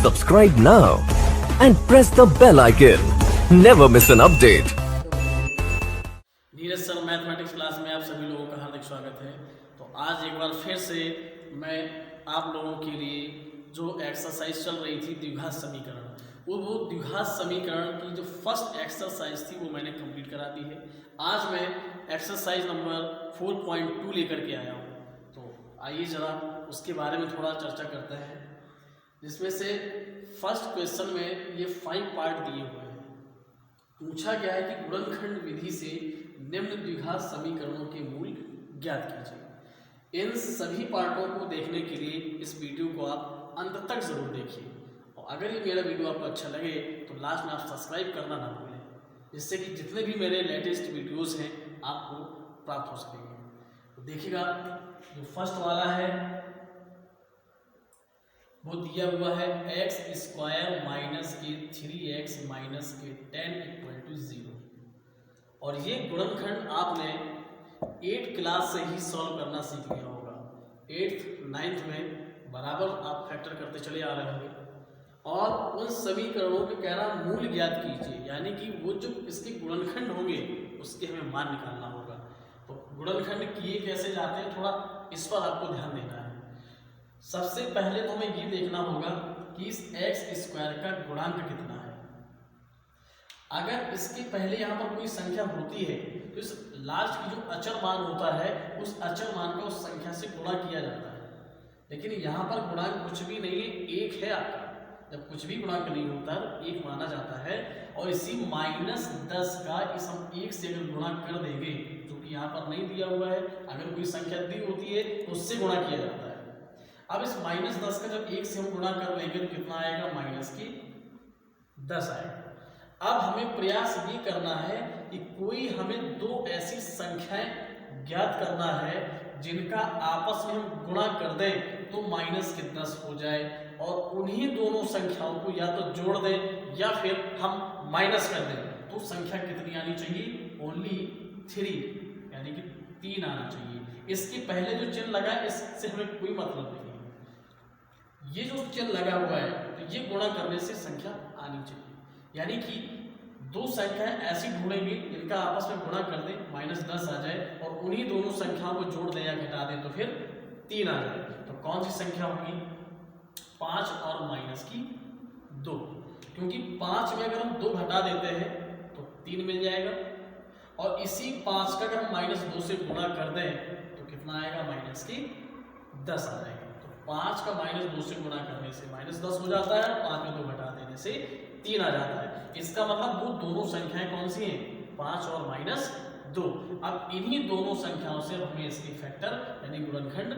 Subscribe now and press the bell icon. Never miss an update. Neeraj sir mathematics class में आप सभी लोगों का हार्दिक स्वागत है। तो आज एक बार फिर से मैं आप लोगों के लिए जो एक्सरसाइज चल रही थी द्विघात समीकरण, वो द्विघात समीकरण की जो फर्स्ट एक्सरसाइज थी वो मैंने कंप्लीट करा दी है। आज मैं एक्सरसाइज नंबर 4.2 लेकर के आया हूँ। तो आइए जरा उसके बारे में थोड़ा चर्चा करते हैं, जिसमें से फर्स्ट क्वेश्चन में ये 5 पार्ट दिए हुए हैं। पूछा गया है कि गुणनखंड विधि से निम्न द्विघात समीकरणों के मूल ज्ञात कीजिए। इन सभी पार्टों को देखने के लिए इस वीडियो को आप अंत तक जरूर देखिए, और अगर ये मेरा वीडियो आपको अच्छा लगे तो लास्ट में आप सब्सक्राइब करना ना भूलें, जिससे कि जितने भी मेरे लेटेस्ट वीडियोस हैं आपको प्राप्त हो सकेंगे। तो देखिएगा, जो फर्स्ट वाला है वो दिया हुआ है x स्क्वायर माइनस के 3x माइनस के 10 इक्वल टू 0। और ये गुणनखंड आपने 8th क्लास से ही सॉल्व करना सीख लिया होगा। 8th 9th में बराबर आप फैक्टर करते चले आ रहे होंगे, और उन समीकरणों के कह रहा मूल ज्ञात कीजिए, यानी कि वो जो इसके गुणनखंड होंगे उसके हमें मान निकालना होगा। तो गुणनखंड किए कैसे जाते हैं, थोड़ा इस पर आपको ध्यान देना है। सबसे पहले तो हमें ये देखना होगा कि इस x स्क्वायर का गुणांक कितना है। अगर इसके पहले यहाँ पर कोई संख्या होती है तो इस लास्ट की जो अचर मान होता है उस अचर मान का उस संख्या से गुणा किया जाता है। लेकिन यहाँ पर गुणांक कुछ भी नहीं है, 1 है आपका। जब कुछ भी गुणांक नहीं होता तो 1 माना जाता है, और इसी -10 का इस हम 1 से अगर गुणा कर देंगे, जो कि यहाँ पर नहीं दिया हुआ है, अगर कोई संख्या दी होती है तो उससे गुणा किया जाता है। अब इस -10 का जब 1 से हम गुणा कर लेंगे तो कितना आएगा, -10 आएगा। अब हमें प्रयास ये करना है कि कोई हमें 2 ऐसी संख्याएं ज्ञात करना है जिनका आपस में हम गुणा कर दें तो -10 हो जाए, और उन्हीं दोनों संख्याओं को या तो जोड़ दें या फिर हम माइनस कर दें। तो संख्या कितनी आनी चाहिए, ओनली 3, यानी कि 3 आना चाहिए। इसके पहले जो चिन्ह लगा है इससे हमें कोई मतलब नहीं है। ये जो चिन्ह लगा हुआ है तो ये गुणा करने से संख्या आनी चाहिए, यानी कि 2 संख्याएं ऐसी ढूंढेंगे जिनका आपस में गुणा कर दें, -10 आ जाए, और उन्हीं दोनों संख्याओं को जोड़ दें या घटा दें तो फिर 3 आ जाए। तो कौन सी संख्या होगी, 5 और -2, क्योंकि 5 में अगर हम 2 घटा देते हैं तो 3 मिल जाएगा, और इसी 5 का अगर हम -2 से गुणा कर दें तो कितना आएगा, -10 आ जाएगा। तो 5 का -2 से गुणा करने से -10 हो जाता है, 5 में 2 घटा देने से 3 आ जाता है। इसका मतलब वो दोनों संख्याएं कौन सी हैं, 5 और -2। अब इन्हीं दोनों संख्याओं से हमें इसके फैक्टर यानी गुणनखंड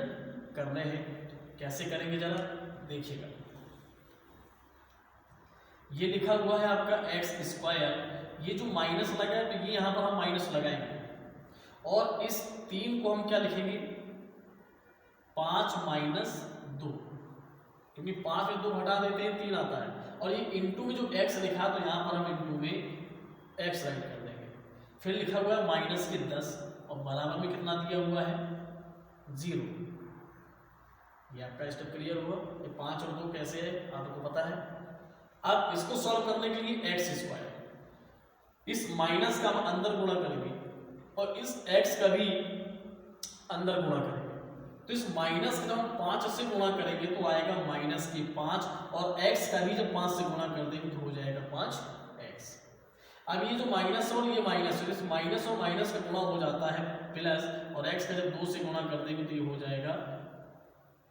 करने हैं। तो कैसे करेंगे जरा देखिएगा। ये लिखा हुआ है आपका x स्क्वायर, ये जो माइनस लगा है तो ये यहाँ पर हम माइनस लगाएंगे, और इस 3 को हम क्या लिखेंगे, 5 - 2, क्योंकि 5 में 2 घटा देते हैं 3 आता है, और ये इंटू में जो x लिखा तो यहाँ पर हम इंटू में x राइट कर देंगे। फिर लिखा हुआ है -10, और बराबर में कितना दिया हुआ है, 0। ये आपका स्टेप क्लियर हुआ। ये 5 और 2 कैसे है आपको पता है। अब इसको सॉल्व करने के लिए x स्क्वायर, इस माइनस का हम अंदर गुणा करेंगे और इस x का भी अंदर गुणा करेंगे। तो इस माइनस का हम 5 से गुणा करेंगे तो आएगा -5, और x का भी जब 5 से गुणा कर देंगे तो हो जाएगा 5x। अब ये जो माइनस और ये माइनस है, इस माइनस और माइनस का गुणा हो जाता है प्लस, और x का जब 2 से गुणा कर देंगे तो ये हो जाएगा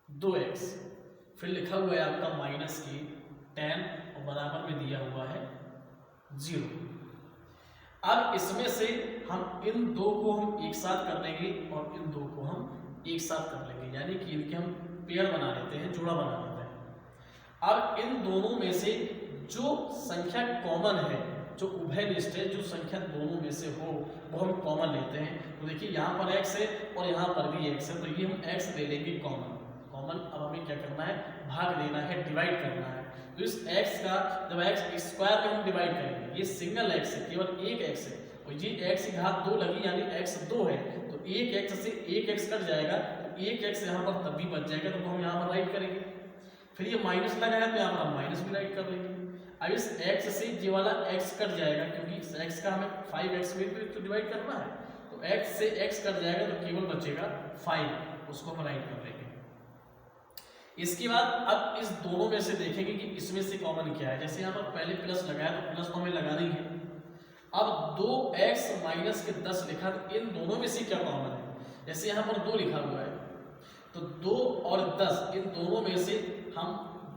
2x। फिर लिखा हुआ है आपका -10, और बराबर में दिया हुआ है 0। अब इसमें से हम इन 2 को हम एक साथ कर लेंगे और इन 2 को हम एक साथ कर लेंगे, यानी कि इनके हम पेयर बना लेते हैं, जोड़ा बना लेते हैं। अब इन दोनों में से जो संख्या कॉमन है, जो उभयनिष्ठ है, जो संख्या दोनों में से हो वो हम कॉमन लेते हैं। तो देखिए यहाँ पर x है और यहाँ पर भी x है, तो ये हम x ले लेंगे कॉमन। अब हमें क्या करना है, भाग देना है, डिवाइड करना है। तो इस x का जब x स्क्वायर में हम डिवाइड करेंगे, ये सिंगल x है, केवल एक x है, और ये x की घात 2 लगी यानी x 2 है, तो एक x से एक x कट जाएगा, तो एक x यहाँ पर तब भी बच जाएगा, तो हम यहाँ पर राइट करेंगे। फिर ये माइनस लगा है तो यहाँ पर हम माइनस भी राइट कर लेंगे। अब इस x से ये वाला x कट जाएगा, क्योंकि इस x का हमें 5x में तो डिवाइड करना है, तो x से x कट जाएगा तो केवल बचेगा 5, उसको हम राइट कर लेंगे। इसके बाद अब इस दोनों में से देखेंगे कि इसमें से कॉमन क्या है। जैसे यहाँ पर पहले प्लस लगाया तो प्लस तो हमें लगाना ही है। अब 2x माइनस के 10 लिखा, तो इन दोनों में से क्या कॉमन है। जैसे यहाँ पर 2 लिखा हुआ है तो 2 और 10 इन दोनों में से हम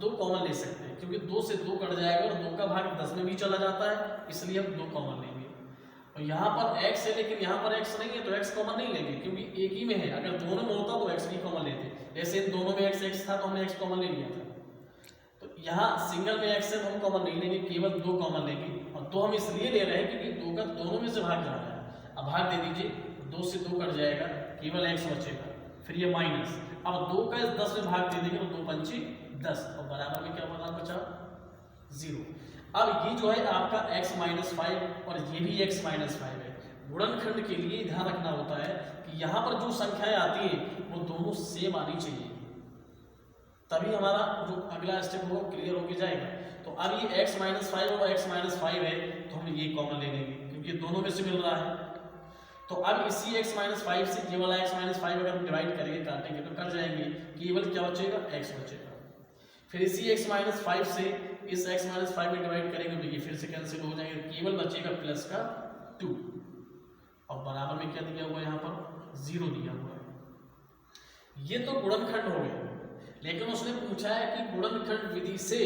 2 कॉमन ले सकते हैं, क्योंकि 2 से 2 कट जाएगा और 2 का भाग 10 में भी चला जाता है, इसलिए हम 2 कॉमन लेंगे। और यहाँ पर x है लेकिन यहाँ पर x नहीं है तो x कॉमन नहीं लेंगे, क्योंकि एक ही में है। अगर दोनों में होता तो x भी कॉमन लेते। जैसे इन दोनों में x था तो हमने x कॉमन ले लिया था, तो यहाँ सिंगल में x है तो हम कॉमन नहीं लेंगे, केवल 2 कॉमन लेंगे। और 2 हम इसलिए ले रहे हैं क्योंकि 2 का दोनों में से भाग जा रहा है। अब भाग दे दीजिए, 2 से 2 कट जाएगा, केवल x बचेगा, फिर ये माइनस। अब 2 का इस 10 में भाग दे देंगे तो 2 पंची 10 और बराबर में क्या बचा 0। अब ये जो है आपका x माइनस 5 और ये भी x माइनस 5 है। गुणनखंड के लिए ध्यान रखना होता है कि यहाँ पर जो संख्याएं आती है वो दोनों सेम आनी चाहिए, तभी हमारा जो अगला स्टेप होगा क्लियर होके जाएगा। तो अब ये x माइनस 5 और x माइनस 5 है तो हम ये कॉमन ले लेंगे, क्योंकि दोनों में से मिल रहा है। तो अब इसी x माइनस 5 से ये वाला x माइनस 5 अगर हम डिवाइड करेंगे, काटेंगे तो कट जाएंगे, केवल क्या बचेगा x बचेगा। फिर इसी x माइनस 5 से इस x माइनस 5 में डिवाइड करेंगे तो ये फिर से कैंसिल हो जाएंगे, केवल बचेगा प्लस का 2 और बराबर में क्या दिया हुआ है, यहाँ पर 0 दिया हुआ है। ये तो गुणनखंड हो गया, लेकिन उसने पूछा है कि गुणनखंड विधि से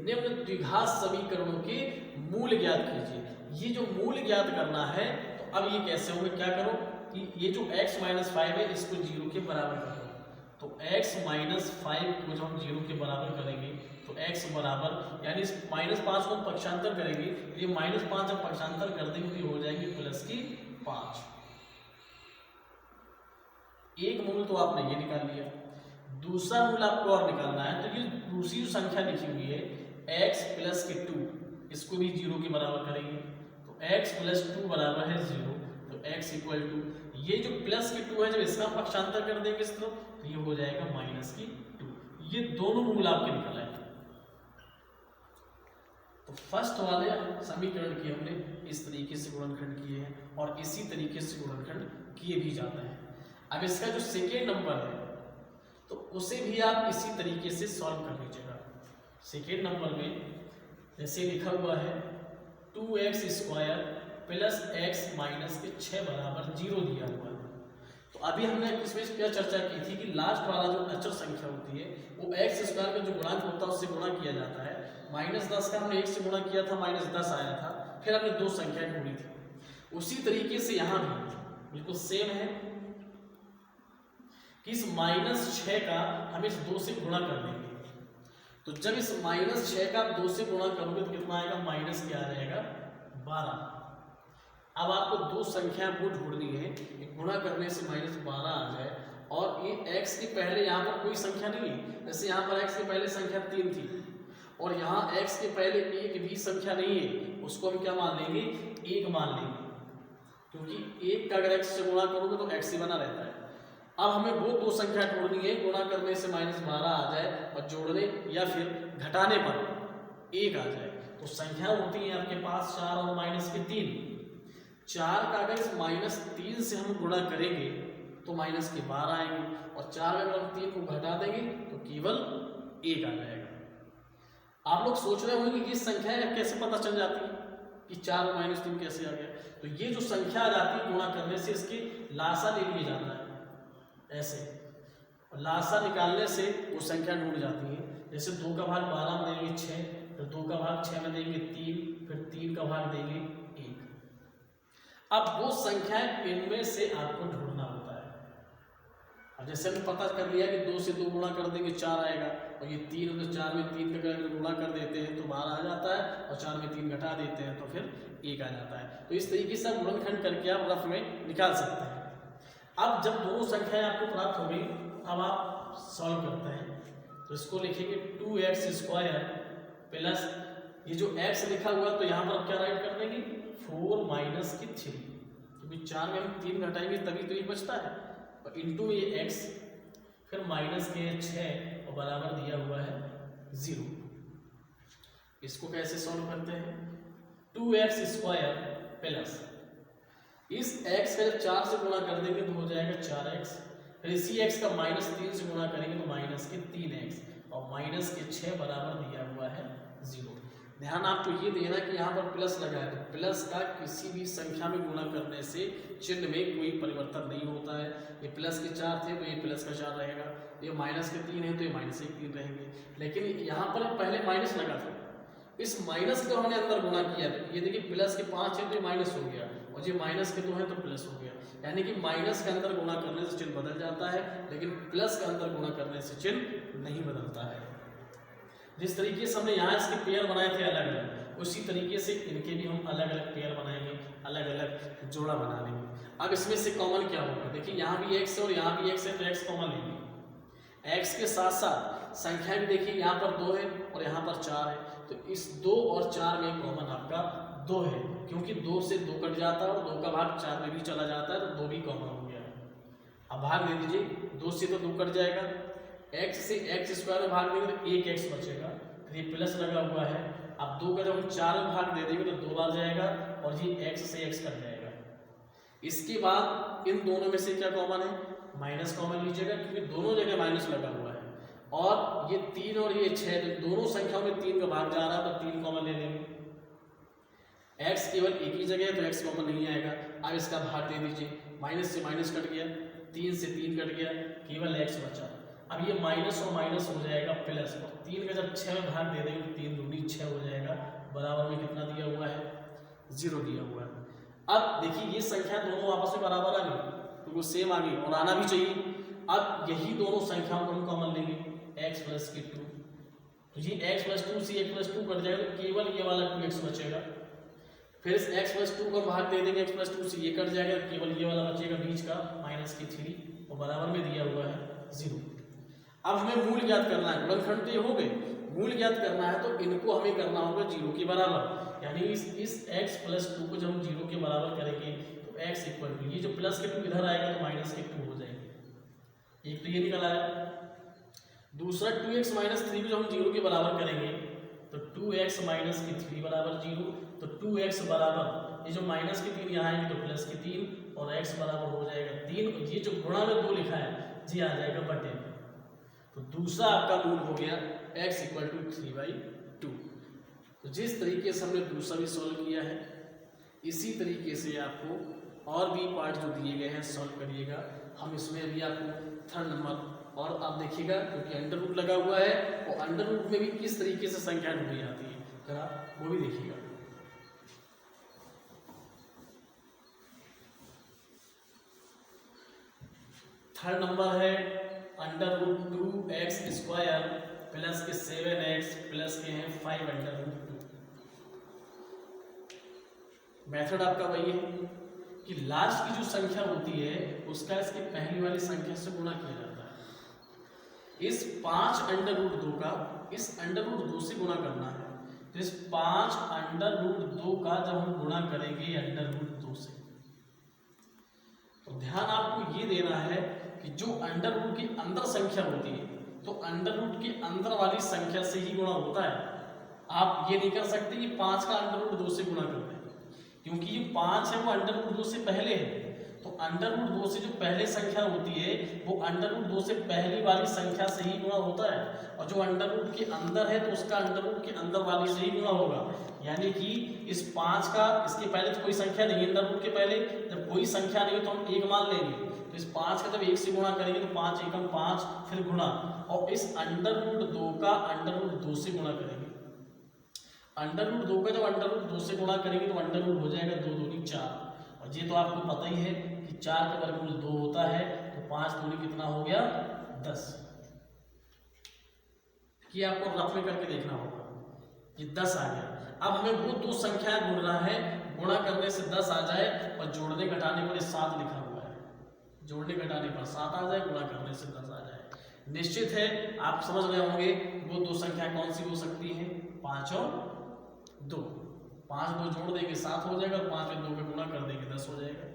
निम्न द्विघात समीकरणों के मूल ज्ञात कीजिए। ये जो मूल ज्ञात करना है तो अब ये कैसे होंगे, क्या करो कि ये जो x माइनस 5 है इसको 0 के बराबर करो। तो x माइनस 5 को जब हम 0 के बराबर करेंगे तो x बराबर, यानी इस माइनस 5 को हम पक्षांतर करेंगे, ये माइनस 5 जब पक्षांतर कर देंगे तो हो जाएंगे प्लस की 5। एक मूल तो आपने ये निकाल लिया, दूसरा मूल आपको और निकालना है। तो ये दूसरी जो संख्या लिखी हुई है x प्लस के 2, इसको भी 0 के बराबर करेंगे तो x प्लस 2 बराबर है 0। तो x इक्वल टू ये जो प्लस की 2 है, जब इसका पक्षांतर कर देंगे इस तरफ तो ये हो जाएगा माइनस की 2। ये दोनों मूल आपके निकल आए। तो फर्स्ट वाले समीकरण की हमने इस तरीके से गुणनखंड किए हैं और इसी तरीके से गुणनखंड किए भी जाते हैं। अब इसका जो सेकेंड नंबर है तो उसे भी आप इसी तरीके से सॉल्व कर लीजिएगा। सेकेंड नंबर में जैसे लिखा हुआ है 2x square plus x minus के 6 बराबर 0 दिया हुआ है। तो अभी हमने इसमें क्या चर्चा की थी कि लास्ट वाला जो अचर संख्या होती है वो x स्क्वायर का जो गुणांक होता है उससे गुणा किया जाता है। माइनस 10 का हमने 1 से गुणा किया था, माइनस 10 आया था, फिर हमने 2 संख्या ढूंढी थी। उसी तरीके से यहाँ भी बिल्कुल सेम है कि इस माइनस 6 का हम इस 2 से गुणा कर देंगे। तो जब इस माइनस 6 का 2 से गुणा करोगे तो कितना आएगा, माइनस क्या आ जाएगा 12। अब आपको 2 संख्या को ढूंढनी है, गुणा करने से माइनस 12 आ जाए और ये x के पहले यहाँ पर कोई संख्या नहीं है। जैसे यहाँ पर x के पहले संख्या 3 थी और यहाँ x के पहले एक भी संख्या नहीं है, उसको हम क्या मान लेंगे, 1 मान लेंगे, क्योंकि 1 का अगर x से गुणा करोगे तो x ही बना रहता है। अब हमें वो 2 संख्या ढूंढनी है, गुणा करने से माइनस 12 आ जाए और जोड़ने या फिर घटाने पर 1 आ जाए। तो संख्या होती है आपके पास 4 और माइनस के 3। 4 का अगर इस माइनस 3 से हम गुणा करेंगे तो माइनस के 12 आएंगे और 4 अगर हम 3 को घटा देंगे तो केवल 1 आ जाएगा। आप लोग सोच रहे होंगे कि इस संख्या कैसे पता चल जाती है कि 4 और माइनस 3 कैसे आ गया। तो ये जो संख्या आ जाती है गुणा करने से इसकी लासा ले लिया जाता है ऐसे, और लासा निकालने से वो संख्या ढूंढ जाती है। जैसे 2 का भाग 12 में देंगे 6, फिर 2 का भाग 6 में देंगे 3, फिर 3 का भाग देंगे 1। अब वो संख्याएं इनमें से आपको ढूंढना होता है। अब जैसे हमने पता कर लिया कि 2 से 2 गुणा कर देंगे 4 आएगा और ये 3 तो 4 में 3 का अगर गुणा कर देते हैं तो 12 आ जाता है और 4 में 3 घटा देते हैं तो फिर 1 आ जाता है। तो इस तरीके से आप गुणनखंड करके आप रफ में निकाल सकते हैं। अब जब दोनों संख्याएं आपको प्राप्त हो गई, अब आप सॉल्व करते हैं तो इसको लिखेंगे 2x स्क्वायर प्लस ये जो x लिखा हुआ तो यहाँ पर क्या राइट कर देंगे 4 माइनस की 3, क्योंकि 4 में हम 3 घटाएंगे तभी तो ये बचता है, और इंटू ये x, फिर माइनस के 6 और बराबर दिया हुआ है 0। इसको कैसे सॉल्व करते हैं? 2x स्क्वायर प्लस इस x का जब 4 से गुणा कर देंगे तो हो जाएगा 4x, फिर इसी x का -3 से गुणा करेंगे तो -3x और -6 बराबर दिया हुआ है 0। ध्यान आपको ये देना कि यहाँ पर प्लस लगा है तो प्लस का किसी भी संख्या में गुणा करने से चिन्ह में कोई परिवर्तन नहीं होता है। ये प्लस के 4 थे तो ये प्लस का 4 रहेगा, ये माइनस के 3 है तो ये माइनस के 3 रहेंगे। लेकिन यहाँ पर पहले माइनस लगा था, इस माइनस को हमने अंदर गुणा किया तो ये देखिए प्लस के 5 है तो ये माइनस हो गया और ये माइनस के 2 है तो प्लस हो गया। यानी कि माइनस के अंदर गुणा करने से चिन्ह बदल जाता है, लेकिन प्लस के अंदर गुणा करने से चिन्ह नहीं बदलता है। जिस तरीके से हमने यहाँ इसके पेयर बनाए थे अलग अलग, उसी तरीके से इनके भी हम अलग अलग पेयर बनाएंगे, अलग अलग जोड़ा बना लेंगे। अब इसमें से कॉमन क्या होगा? देखिए यहाँ भी x है और यहाँ भी x है तो x कॉमन लेंगे। x के साथ साथ संख्या भी देखिए यहाँ पर 2 है और यहाँ पर 4 है तो इस 2 और 4 में कॉमन आपका 2 है, क्योंकि 2 से 2 कट जाता है और 2 का भाग 4 में भी चला जाता है तो 2 भी कॉमन हो गया। अब भाग दे दीजिए, 2 से तो 2 कट जाएगा, x से x स्क्वायर में भाग देंगे तो 1x बचेगा, फिर ये प्लस लगा हुआ है। अब 2 का जब हम 4 में भाग दे देंगे तो 2 बार जाएगा और ये x से x कट जाएगा। इसके बाद इन दोनों में से क्या कॉमन है? माइनस कॉमन लीजिएगा, क्योंकि दोनों जगह माइनस लगा हुआ है और ये 3 और ये 6 दोनों संख्याओं में 3 का भाग जा रहा है तो 3 कॉमन ले लेंगे। x केवल एक ही जगह है तो x कॉमन नहीं आएगा। अब इसका भाग दे दीजिए, माइनस से माइनस कट गया, 3 से 3 कट गया, केवल x बचा। अब ये माइनस और माइनस हो जाएगा प्लस, और 3 का जब 6 में भाग दे देंगे तो 3 दूनी 6 हो जाएगा, बराबर में कितना दिया हुआ है? 0 दिया हुआ है। अब देखिए ये संख्या दोनों आपस में बराबर आ गई, तो वो सेम आ गई और आना भी चाहिए। अब यही दोनों संख्याओं को हम कॉमन लेंगे, x प्लस के 2, तो ये x प्लस 2 से x प्लस 2 कट जाएगा तो केवल ये वाला 2x बचेगा। फिर इस x प्लस 2 को भाग दे देंगे, x प्लस 2 से ये कट जाएगा, केवल ये वाला बचेगा बीच का माइनस के 3 और बराबर में दिया हुआ है 0। अब हमें मूल ज्ञात करना है, गुणनखंड तो ये हो गए, मूल ज्ञात करना है तो इनको हमें करना होगा 0 के बराबर। यानी इस x प्लस 2 को जब हम 0 के बराबर करेंगे तो x इक्वल टू ये जो प्लस के 2 इधर आएगा तो माइनस के 2 हो जाएंगे। एक तो ये निकल आया, दूसरा 2x माइनस 3 को जब हम 0 के बराबर करेंगे तो 2x माइनस के 3 बराबर 0, तो 2x बराबर ये जो माइनस के 3 यहाँ आएंगे तो प्लस के 3 और x बराबर हो जाएगा 3, और ये जो गुणा में 2 लिखा है जी आ जाएगा बटे। तो दूसरा आपका मूल हो गया x इक्वल टू 3/2। तो जिस तरीके से हमने दूसरा भी सॉल्व किया है, इसी तरीके से आपको और भी पार्ट जो दिए गए हैं सॉल्व करिएगा। हम इसमें अभी आपको 3rd नंबर और आप देखिएगा, क्योंकि अंडर रूट लगा हुआ है और अंडर रूट में भी किस तरीके से संख्या ढूंढी जाती है, जरा वो भी देखिएगा। थर्ड नंबर है under root 2x square plus के 7x प्लस के हैं 5 अंडर रूट 2। मेथड आपका वही है कि लास्ट की जो संख्या होती है उसका इसकी पहली वाली संख्या से गुणा किया जाता है। इस 5 अंडर रूट 2 का इस अंडर रूट 2 से गुणा करना है, तो इस 5 अंडर रूट 2 का जब हम गुणा करेंगे अंडर रूट 2 से, तो ध्यान आपको ये देना है कि जो अंडर रूट की अंदर संख्या होती है तो अंडर रूट के अंदर वाली संख्या से ही गुणा होता है। आप ये नहीं कर सकते कि 5 का अंडर रूट 2 से गुणा कर दें, क्योंकि ये 5 है वो अंडर रूट 2 से पहले है, तो अंडर रूट 2 से जो पहले संख्या होती है वो अंडर रूट 2 से पहली वाली संख्या से ही गुणा होता है, और जो अंडर रूट के अंदर है तो उसका अंडर रूट के अंदर वाली से ही गुणा होगा। यानी कि इस 5 का इसके पहले तो कोई संख्या नहीं है, अंडर रूट के पहले जब कोई संख्या नहीं हो तो हम 1 मान लेंगे, तो इस 5 का जब 1 से गुणा करेंगे तो 5 एकम 5 फिर गुणा, और इस अंडर रूट 2 का अंडर रूट 2 से गुणा करेंगे। अंडर रूट 2 का जब अंडर रूट 2 से गुणा करेंगे तो अंडर रूट हो जाएगा 2 दूनी 4, और ये तो आपको पता ही है कि 4 का वर्गमूल 2 होता है, तो 5 दूनी कितना हो गया 10। कि आपको रफ में करके देखना होगा, ये 10 आ गया। अब हमें वो 2 संख्याएं ढूंढना है, गुणा करने से 10 आ जाए और जोड़ने घटाने पर 7 लिखा हुआ है, जोड़ने घटाने पर 7 आ जाए, गुणा करने से 10 आ जाए। निश्चित है आप समझ रहे होंगे वो 2 संख्या कौन सी हो सकती है, 5 और 2। 5 2 जोड़ देंगे 7 हो जाएगा, 5 में 2 का गुणा कर देंगे 10 हो जाएगा।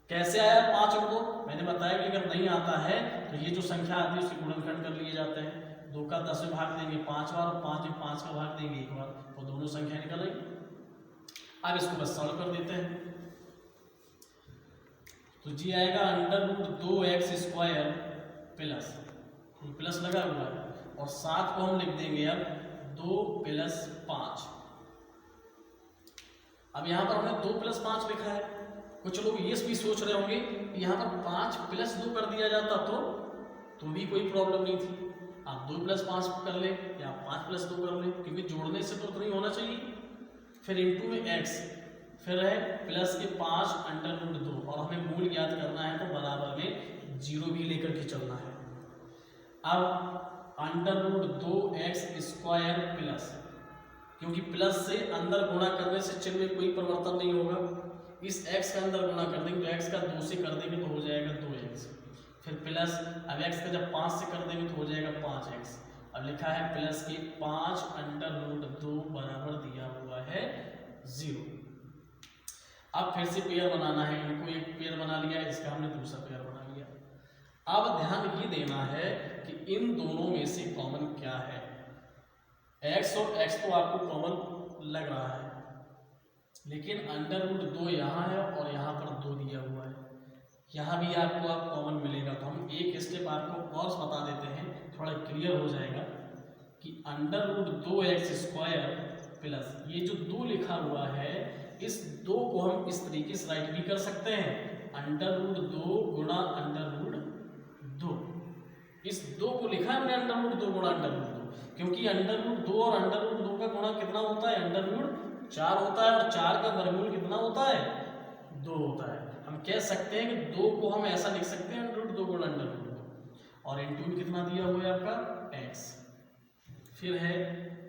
कैसे आया 5 और 2? मैंने बताया कि अगर नहीं आता है तो ये जो संख्या आती है उसके गुणनखंड कर लिए जाते हैं। 2 का 10 में भाग देंगे 5 बार, और 5 में 5 का भाग देंगे 1 बार, तो दोनों संख्या निकल रही। अब इसको बस सॉल्व कर देते हैं। तो जी आएगा √2x² प्लस, प्लस लगा हुआ है, और 7 को हम लिख देंगे अब 2 + 5। अब यहाँ पर हमने 2 + 5 लिखा है। कुछ लोग ये भी सोच रहे होंगे कि यहाँ पर 5 + 2 कर दिया जाता तो भी कोई प्रॉब्लम नहीं थी। आप 2 + 5 कर ले या 5 + 2 कर ले, क्योंकि जोड़ने से तो उतना ही होना चाहिए। फिर इंटू में x, फिर है प्लस के 5 √2, और हमें मूल ज्ञात करना है तो बराबर में 0 भी लेकर के चलना है। अब √2x² प्लस, क्योंकि प्लस से अंदर गुणा करने से चिन्ह में कोई परिवर्तन नहीं होगा, इस x का अंदर गुणा कर देंगे तो x का 2 से कर देंगे तो हो जाएगा 2x, फिर प्लस, अब x का जब 5 से कर देंगे तो हो जाएगा 5x। अब लिखा है प्लस के 5 √2 बराबर दिया हुआ है 0। अब फिर से पेयर बनाना है, इनको एक पेयर बना लिया, इसका हमने दूसरा पेयर बना लिया। अब ध्यान ये देना है कि इन दोनों में से कॉमन क्या है। x और x तो आपको कॉमन लग रहा है, लेकिन √2 यहाँ है और यहाँ पर 2 दिया हुआ है, यहाँ भी आपको कॉमन मिलेगा। तो हम एक स्टेप आपको और बता देते हैं, थोड़ा क्लियर हो जाएगा कि √2x² प्लस, ये जो 2 लिखा हुआ है, इस 2 को हम इस तरीके से राइट भी कर सकते हैं, √2 गुणा √2। इस 2 को लिखा है हमने √2 गुणा √2, क्योंकि √2 और √2 का गुणा कितना होता है, √4 होता है, और 4 का वर्गमूल कितना होता है, 2 होता है। हम कह सकते हैं कि 2 को हम ऐसा लिख सकते हैं √2 गुणा √2, और इंटू में कितना दिया हुआ है आपका x, फिर है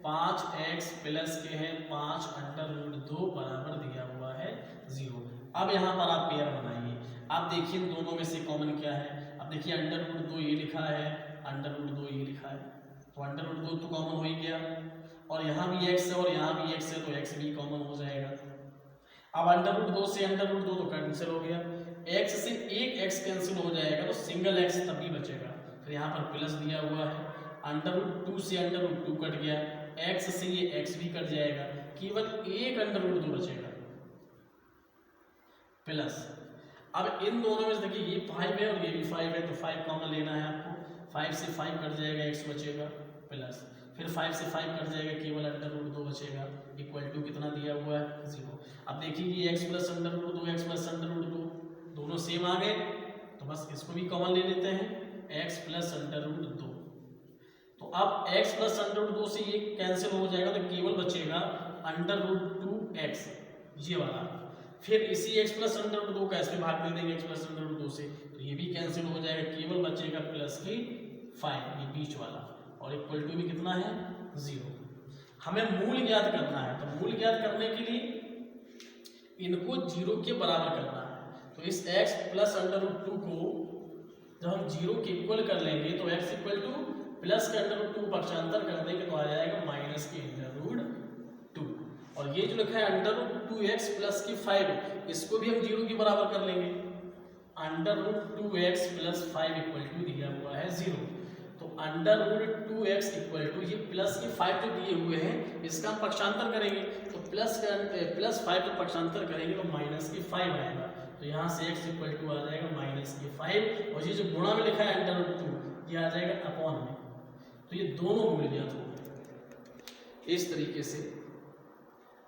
5x प्लस के है 5 √2 बराबर दिया हुआ है 0। अब यहाँ पर आप पेयर बनाइए। आप देखिए दोनों में से कॉमन क्या है। अब देखिए √2 ये लिखा है, √2 ये लिखा है, तो √2 तो कॉमन हो ही गया, और यहाँ भी x है और यहाँ भी x है, तो x भी कॉमन हो जाएगा। अब √2 से √2 तो कैंसिल हो गया, x से एक x कैंसिल हो जाएगा, तो सिंगल x तभी बचेगा। फिर यहाँ पर प्लस दिया हुआ है, √2 से √2 कट गया, x से ये x भी कट जाएगा, केवल एक √2 बचेगा प्लस। अब इन दोनों में देखिए ये 5 है और ये भी 5 है, तो 5 कॉमन लेना है आपको। 5 से 5 कट जाएगा, x बचेगा प्लस, फिर 5 से 5 कट जाएगा, केवल √2 बचेगा, इक्वल टू कितना दिया हुआ है 0। अब देखिए ये x प्लस √2, x प्लस √2 दोनों सेम आ गए, तो बस इसको भी कॉमन ले लेते हैं, x प्लस √2। तो अब x प्लस √2 से ये कैंसिल हो जाएगा, तो केवल बचेगा √2x ये वाला। फिर इसी x प्लस √2 का इसमें भाग दे देंगे x प्लस √2 से, तो ये भी कैंसिल हो जाएगा, केवल बचेगा प्लस की 5 ये बीच वाला, और इक्वल टू में कितना है 0। हमें मूल ज्ञात करना है, तो मूल ज्ञात करने के लिए इनको 0 के बराबर करना है। तो इस x प्लस √2 को जब हम 0 के इक्वल कर लेंगे, तो x इक्वल टू प्लस के √2 पक्षांतर कर देंगे तो आ जाएगा माइनस के √2, और ये जो लिखा है √2x प्लस की 5, इसको भी हम 0 के बराबर कर लेंगे, √2x प्लस 5 इक्वल टू दिया हुआ है 0। तो √2x इक्वल टू ये प्लस के 5 जो दिए हुए हैं, इसका हम पक्षांतर करेंगे, तो प्लस 5 का पक्षांतर करेंगे तो माइनस के 5 आएगा, तो यहाँ से x इक्वल टू आ जाएगा माइनस के 5, और ये जो गुणा में लिखा है √2 ये आ जाएगा अपॉन में, तो ये दोनों मूल ज्ञात हो गए इस तरीके से।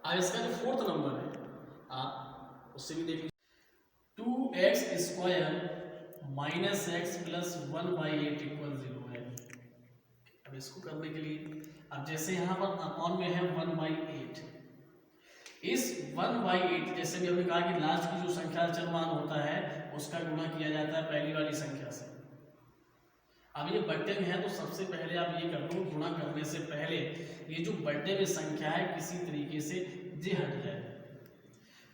अब इसका जो 4th नंबर है आप उससे भी देख लीजिए, 2x² minus x plus 1/8 equal 0 है। अब इसको करने के लिए, अब जैसे यहाँ पर अपॉन में है 1/8, इस 1/8 जैसे भी हमने कहा कि लास्ट की जो संख्या चरमान होता है उसका गुणा किया जाता है पहली वाली संख्या से। अब ये बट्टे में है, तो सबसे पहले आप ये कर लो, गुणा करने से पहले ये जो बट्टे में संख्या है किसी तरीके से ये हट जाए,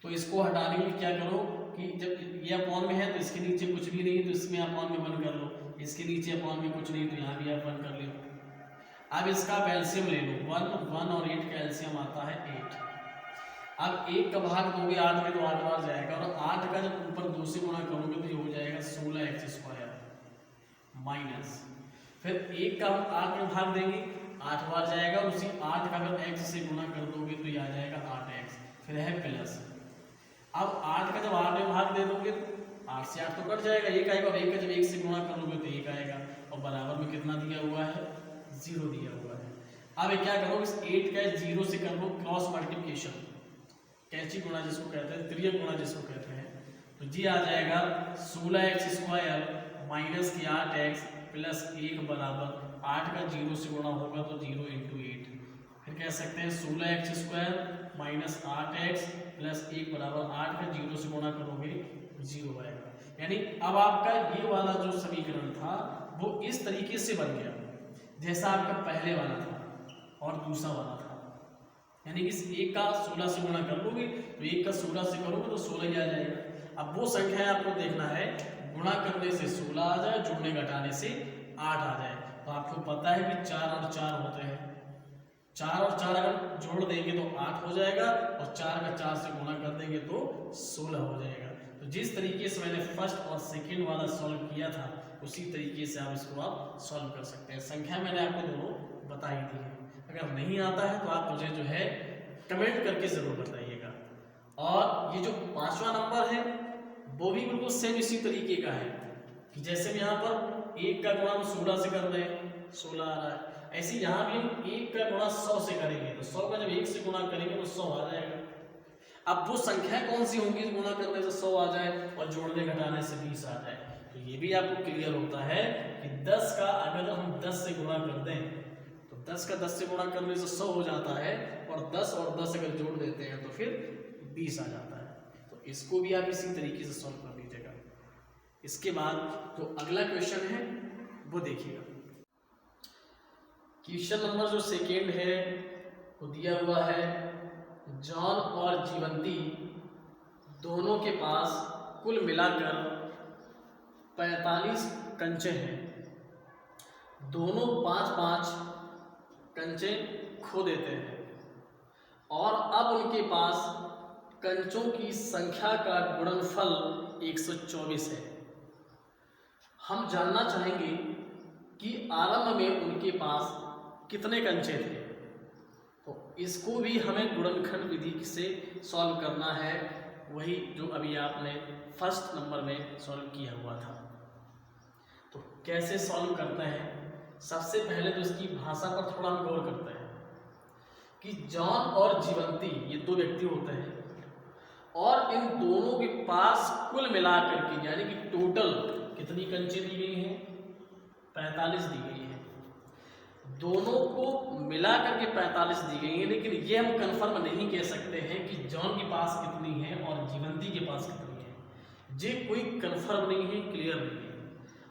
तो इसको हटाने के लिए क्या करो कि जब ये अपॉन में है तो इसके नीचे कुछ भी नहीं, तो इसमें अपॉन में 1 कर लो, इसके नीचे अपॉन में कुछ नहीं, तो यहाँ भी आप 1 कर लो। अब इसका एलसीएम ले लो, 1 और 8 का एलसीएम आता है 8। अब 1 का भाग दोगे 8 में तो 8 बार जाएगा, और 8 का जब ऊपर 2 से गुणा करोगे तो ये हो जाएगा 16x² माइनस, फिर 1 का हम 8 में भाग देंगे, 8 बार जाएगा, और उसी 8 का अगर x से गुणा कर दोगे तो ये आ जाएगा 8x, फिर है प्लस। अब 8 का जब 8 में भाग दे दोगे तो 8 से 8 तो कट जाएगा, 1 आएगा, और 1 का जब 1 से गुणा करोगे तो 1 आएगा, और बराबर में कितना दिया हुआ है, 0 दिया हुआ है। अब क्या करो, इस 8 का 0 से कर लो क्रॉस मल्टीप्लिकेशन, कैंची गुणा जिसको कहते हैं, त्रियक गुणा जिसको कहते हैं, तो जी आ जाएगा 16x² माइनस की 8x प्लस 1 बराबर 8 का 0 से गुणा होगा तो 0 × 8, फिर कह सकते हैं 16x² माइनस 8x प्लस 1 बराबर 8 का 0 से गुणा करोगे 0 आएगा। यानी अब आपका ये वाला जो समीकरण था वो इस तरीके से बन गया जैसा आपका पहले वाला था और दूसरा वाला था। यानी इस 1 का 16 से गुणा कर लोगे तो 1 का 16 से करोगे तो 16 ही आ जाएगा। अब वो संख्या आपको देखना है, गुणा करने से 16 आ जाए, जोड़ने घटाने से 8 आ जाए। तो आपको पता है कि 4 और 4 होते हैं, 4 और 4 अगर जोड़ देंगे तो 8 हो जाएगा, और 4 का 4 से गुणा कर देंगे तो 16 हो जाएगा। तो जिस तरीके से मैंने फर्स्ट और सेकेंड वाला सॉल्व किया था उसी तरीके से आप इसको आप सॉल्व कर सकते हैं। संख्या मैंने आपको दोनों बता ही दी है, अगर नहीं आता है तो आप मुझे जो है कमेंट करके ज़रूर बताइएगा। और ये जो 5वां नंबर है वो भी बिल्कुल सेम इसी तरीके का है कि जैसे यहाँ पर 1 का गुणा हम 16 से कर रहे हैं, 16 आ रहा है, ऐसे यहाँ भी हम 1 का गुणा 100 से करेंगे तो 100 का जब 1 से गुणा करेंगे तो 100 आ जाएगा। अब वो संख्या कौन सी होंगी गुणा करने से 100 आ जाए और जोड़ने घटाने से 20 आ जाए, तो ये भी आपको क्लियर होता है कि 10 का अगर हम 10 से गुणा कर दें तो 10 का 10 से गुणा करने से 100 हो जाता है, और 10 और 10 अगर जोड़ देते हैं तो फिर 20 आ जाता है। तो इसको भी आप इसी तरीके से सॉल्व कर लीजिएगा। इसके बाद जो अगला क्वेश्चन है वो देखिएगा। क्वेश्चन नंबर जो सेकेंड है वो दिया हुआ है, जॉन और जीवंती दोनों के पास कुल मिलाकर 45 कंचे हैं, दोनों 5-5 कंचे खो देते हैं, और अब उनके पास कंचों की संख्या का गुणनफल 124 है। हम जानना चाहेंगे कि आरंभ में उनके पास कितने कंचे थे। तो इसको भी हमें गुणनखंड विधि से सॉल्व करना है, वही जो अभी आपने फर्स्ट नंबर में सॉल्व किया हुआ था। तो कैसे सॉल्व करते हैं, सबसे पहले तो इसकी भाषा पर थोड़ा हम गौर करते हैं कि जॉन और जीवंती ये दो व्यक्ति होते हैं, और इन दोनों के पास कुल मिलाकर के यानी कि टोटल कितनी कंचे दी गई हैं, 45 दी गई हैं। दोनों को मिला करके 45 दी गई है, लेकिन ये हम कंफर्म नहीं कह सकते हैं कि जॉन के पास कितनी है और जीवंती के पास कितनी है। ये कोई कंफर्म नहीं है, क्लियर नहीं है।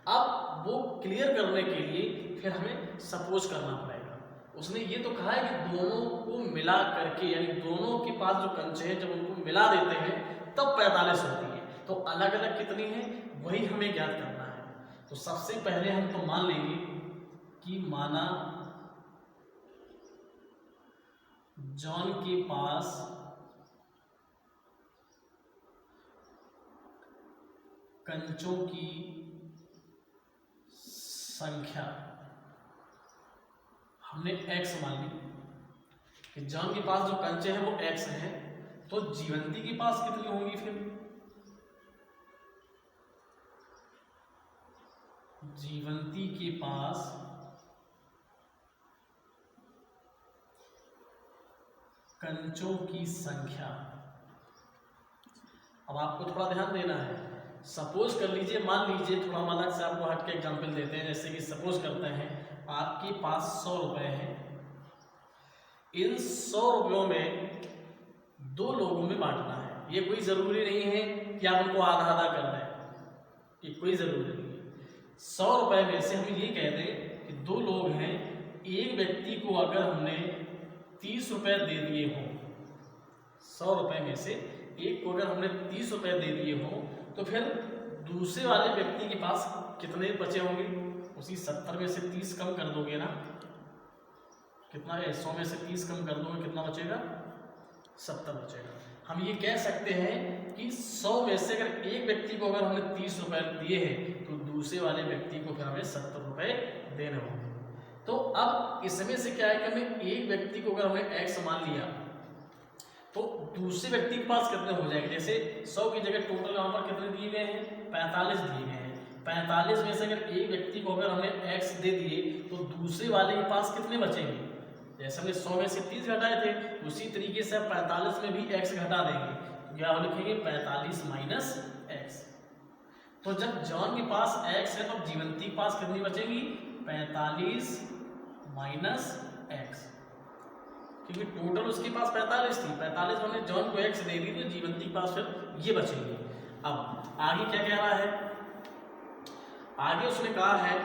अब वो क्लियर करने के लिए फिर हमें सपोज करना पड़ेगा। उसने ये तो कहा है कि दोनों को मिला करके यानी दोनों के पास जो कंचे हैं जब उनको मिला देते हैं तब 45 होती है, तो अलग अलग कितनी है वही हमें ज्ञात करना है। तो सबसे पहले हम तो मान लेंगे कि माना जॉन के पास कंचों की संख्या हमने x मान ली कि जॉन के पास जो कंचे हैं वो x हैं, तो जीवंती के पास कितनी होंगी फिर, जीवंती के पास कंचों की संख्या। अब आपको थोड़ा ध्यान देना है, सपोज कर लीजिए, मान लीजिए थोड़ा हम अलग से आपको हट के एग्जाम्पल देते हैं। जैसे कि सपोज करते हैं आपके पास 100 रुपए हैं, इन 100 रुपयों में 2 लोगों में बांटना है। ये कोई ज़रूरी नहीं है कि आप उनको आधा आधा कर दें, ये कोई ज़रूरी नहीं है। 100 रुपए में से हम ये कह दें कि 2 लोग हैं, एक व्यक्ति को अगर हमने 30 रुपए दे दिए हों, 100 रुपए में से एक को अगर हमने 30 रुपए दे दिए हों, तो फिर दूसरे वाले व्यक्ति के पास कितने बचे होंगे, उसी 70 में से 30 कम कर दोगे ना, कितना है 100 में से 30 कम कर दोगे, कितना बचेगा 70 बचेगा। हम ये कह सकते हैं कि 100 में से अगर एक व्यक्ति को अगर हमने 30 रुपए दिए हैं तो दूसरे वाले व्यक्ति को फिर हमें 70 रुपए रुपए देने होंगे। तो अब इसमें से क्या है कि हमें एक व्यक्ति को अगर हमने एक्स मान लिया तो दूसरे व्यक्ति के पास कितने हो जाएंगे। जैसे 100 की जगह टोटल यहाँ पर कितने दिए गए हैं, 45 दिए गए हैं। 45 में से अगर एक व्यक्ति को अगर हमने एक्स दे दिए तो दूसरे वाले के पास कितने बचेंगे। जैसे हमने 100 में से 30 घटाए थे, उसी तरीके से 45 में भी एक्स घटा देंगे। क्या लिखेंगे 45 माइनस एक्स। तो जब जॉन के पास एक्स है तो जीवंती के पास कितनी बचेगी 45 माइनस एक्स, क्योंकि टोटल उसके पास 45 थी। 45 हमने जॉन को एक्स दे दी तो जीवंती के पास फिर ये बचेंगे। अब आगे क्या कह रहा है, आगे उसने कहा है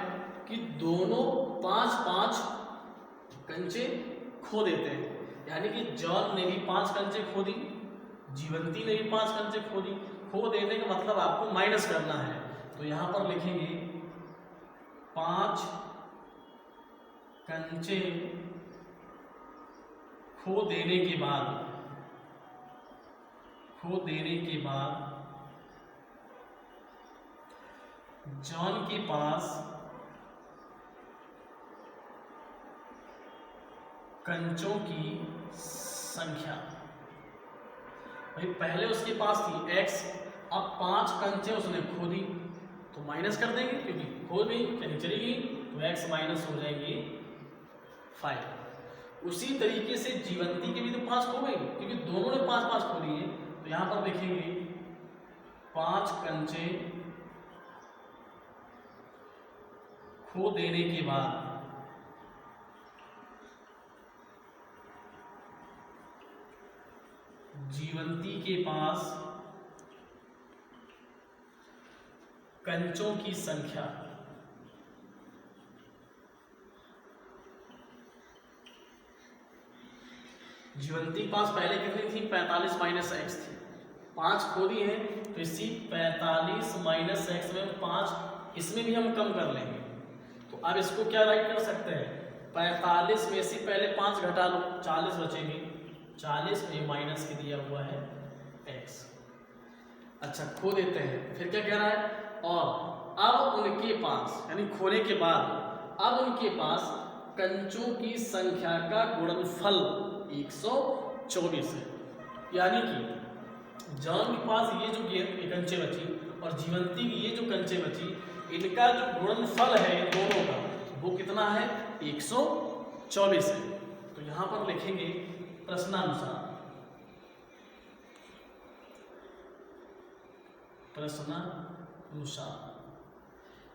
कि दोनों 5-5 कंचे खो देते हैं, यानी कि जॉन ने भी 5 कंचे खो दी, जीवंती ने भी 5 कंचे खो दी। खो देने का मतलब आपको माइनस करना है, तो यहां पर लिखेंगे 5 कंचे खो देने के बाद जॉन के पास कंचों की संख्या, भाई पहले उसके पास थी x, अब 5 कंचे उसने खो दी तो माइनस कर देंगे, क्योंकि खो गई कहीं चली गई तो x माइनस हो जाएंगे 5। उसी तरीके से जीवंती के भी तो 5 खो गई, क्योंकि दोनों ने 5-5 खो दिए। तो यहां पर लिखेंगे 5 कंचे खो देने के बाद जीवंती के पास कंचों की संख्या जीवंती के पास पहले कितनी थी 45 माइनस एक्स थी, 5 खो दी है तो इसी 45 माइनस एक्स में 5 इसमें भी हम कम कर लेंगे। तो अब इसको क्या राइट कर सकते हैं, 45 में से पहले 5 घटा लो 40 बचेंगे, 40 में माइनस के दिया हुआ है x। अच्छा खो देते हैं, फिर क्या कह रहा है, और अब उनके पास यानी खोने के बाद अब उनके पास कंचों की संख्या का गुणनफल 124 है। यानी कि जॉन के पास ये जो कंचे बची और जीवंती की ये जो कंचे बची, इनका जो गुणनफल है दोनों का वो कितना है 124 है। तो यहां पर लिखेंगे प्रश्नानुसार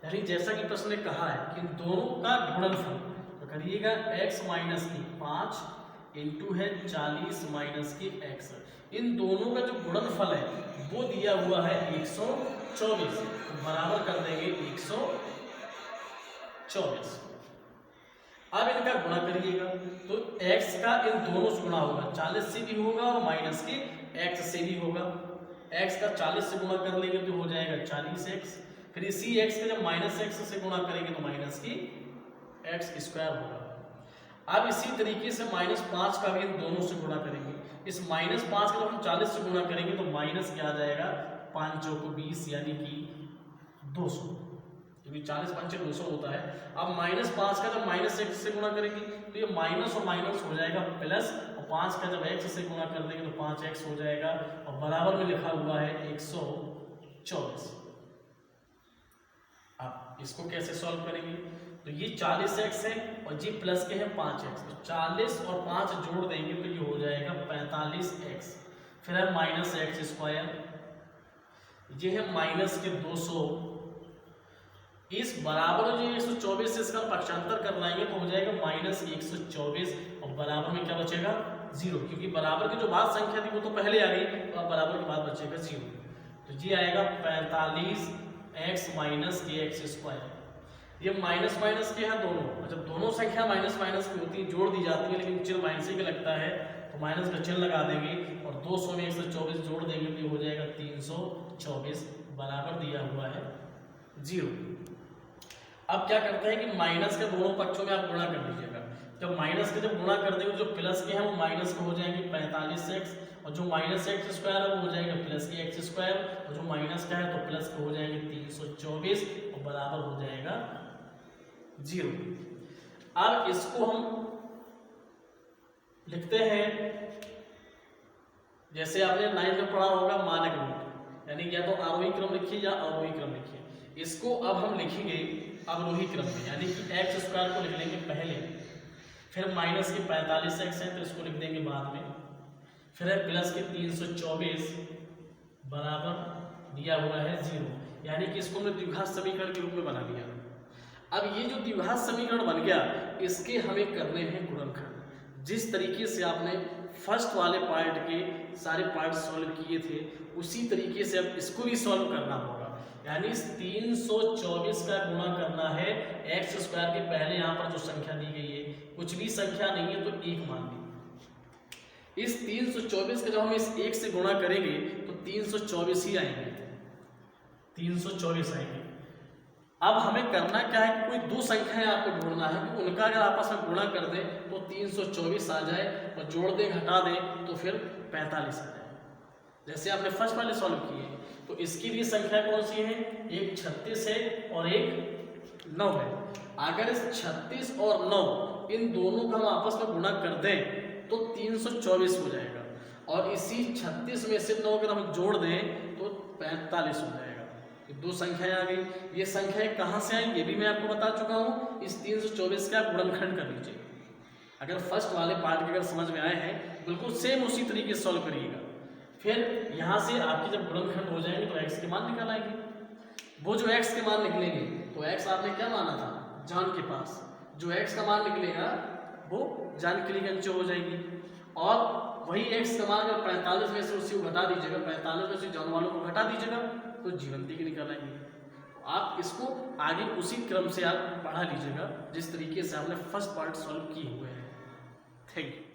यानी जैसा कि प्रश्न ने कहा है कि दोनों का गुणनफल, तो करिएगा x माइनस की 5 इंटू है 40 माइनस की x, इन दोनों का जो गुणनफल है वो दिया हुआ है 124, तो बराबर कर देंगे 124। अब इनका गुणा करिएगा तो x का इन दोनों से गुणा होगा, 40 से भी होगा और माइनस के x से भी होगा। x का 40 से गुणा कर लेंगे तो हो जाएगा 40x, फिर इसी x का जब माइनस x से गुणा करेंगे तो माइनस की x स्क्वायर होगा। अब इसी तरीके से -5 का भी इन दोनों से गुणा करेंगे, इस -5 का जब हम 40 से गुणा करेंगे तो माइनस क्या आ जाएगा 5 चौको 20 यानी कि 200, क्योंकि 40 5 200 होता है। अब -5 का जब -x से गुणा करेंगे तो ये माइनस और माइनस हो जाएगा प्लस, और 5 का जब x से गुणा कर देंगे तो 5x हो जाएगा, और बराबर में लिखा हुआ है 124। अब इसको कैसे सॉल्व करेंगे, तो ये 40x है और जी प्लस के है 5x, तो 40 और 5 जोड़ देंगे तो ये हो जाएगा 45x, फिर है माइनस एक्स स्क्वायर, ये है माइनस के 200, इस बराबर जो 124 से इसका पक्षांतर कर लाएंगे तो हो जाएगा -124, और बराबर में क्या बचेगा 0, क्योंकि बराबर की जो बाद संख्या थी वो तो पहले आ गई, तो अब बराबर के बाद बचेगा 0, तो ये आएगा 45x माइनस के एक्स स्क्वायर। ये माइनस माइनस के हैं दोनों, जब दोनों संख्या माइनस माइनस की होती है जोड़ दी जाती है, लेकिन चिन्ह माइनस के लगता है तो माइनस का चिन्ह लगा देंगे, और 200 में 124 जोड़ देंगे तो हो जाएगा 324, बराबर दिया हुआ है 0। अब क्या करते हैं कि माइनस के दोनों पक्षों में आप गुणा कर दीजिएगा, जब माइनस के जब गुणा कर देंगे जो प्लस के हैं वो माइनस के हो जाएंगे 45x, और जो माइनस एक्स स्क्वायर है वो हो जाएगा प्लस के एक्स स्क्वायर, और जो माइनस का है तो प्लस के हो जाएंगे 324, और बराबर हो जाएगा 0। अब इसको हम लिखते हैं, जैसे आपने 9 में पढ़ा होगा मानक रूप, यानी या तो आरोही क्रम लिखिए या अवरोही क्रम लिखिए। इसको अब हम लिखेंगे अवरोही क्रम में, यानी कि एक्स स्क्वायर को लिख लेंगे पहले, फिर माइनस के 45x है तो इसको लिख देंगे बाद में, फिर है प्लस के 324 बराबर दिया हुआ है 0, यानी कि इसको हमने द्विघात समीकरण के रूप में बना दिया। अब ये जो द्विघात समीकरण बन गया, इसके हमें करने हैं गुणनखंड। जिस तरीके से आपने फर्स्ट वाले पार्ट के सारे पार्ट सॉल्व किए थे, उसी तरीके से अब इसको भी सॉल्व करना होगा। यानी इस 324 का गुणा करना है एक्स स्क्वायर के पहले यहाँ पर जो संख्या दी गई है, कुछ भी संख्या नहीं है तो 1 मान ली। इस 324 का जब हम इस 1 से गुणा करेंगे तो 324 ही आएंगे, 324 आएंगे। अब हमें करना क्या है कि कोई दो संख्याएं आपको ढूंढना है कि उनका अगर आपस में गुणा कर दें तो 324 आ जाए, और जोड़ दें घटा दें तो फिर 45 आ जाए, जैसे आपने फर्स्ट वाले सॉल्व किए। तो इसकी भी संख्या कौन सी है, एक 36 है और एक 9 है। अगर इस 36 और 9 इन दोनों का हम आपस में गुणा कर दें तो 324 हो जाएगा, और इसी 36 में से 9 अगर हम जोड़ दें तो 45 हो जाएगा। दो संख्याएं आ गई। ये संख्याएं कहाँ से आएंगी ये भी मैं आपको बता चुका हूँ। इस 324 का गुणनखंड कर लीजिए। अगर फर्स्ट वाले पार्ट के अगर समझ में आए हैं, बिल्कुल सेम उसी तरीके से सॉल्व करिएगा। फिर यहाँ से आपकी जब गुणनखंड हो जाएंगे तो एक्स के मान निकाल आएंगे। वो जो एक्स के मान निकलेंगे, तो एक्स आपने क्या माना था, जान के पास, जो एक्स का मान निकलेगा वो जान के लिए अंचो हो जाएगी, और वही एक्स का मान अगर 45 में से उसी को घटा दीजिएगा, 45 में से जान वालों को घटा दीजिएगा तो जीवंती की निकल आएंगे। तो आप इसको आगे उसी क्रम से आप पढ़ा लीजिएगा जिस तरीके से आपने फर्स्ट पार्ट सॉल्व किए हुए हैं। Thank you.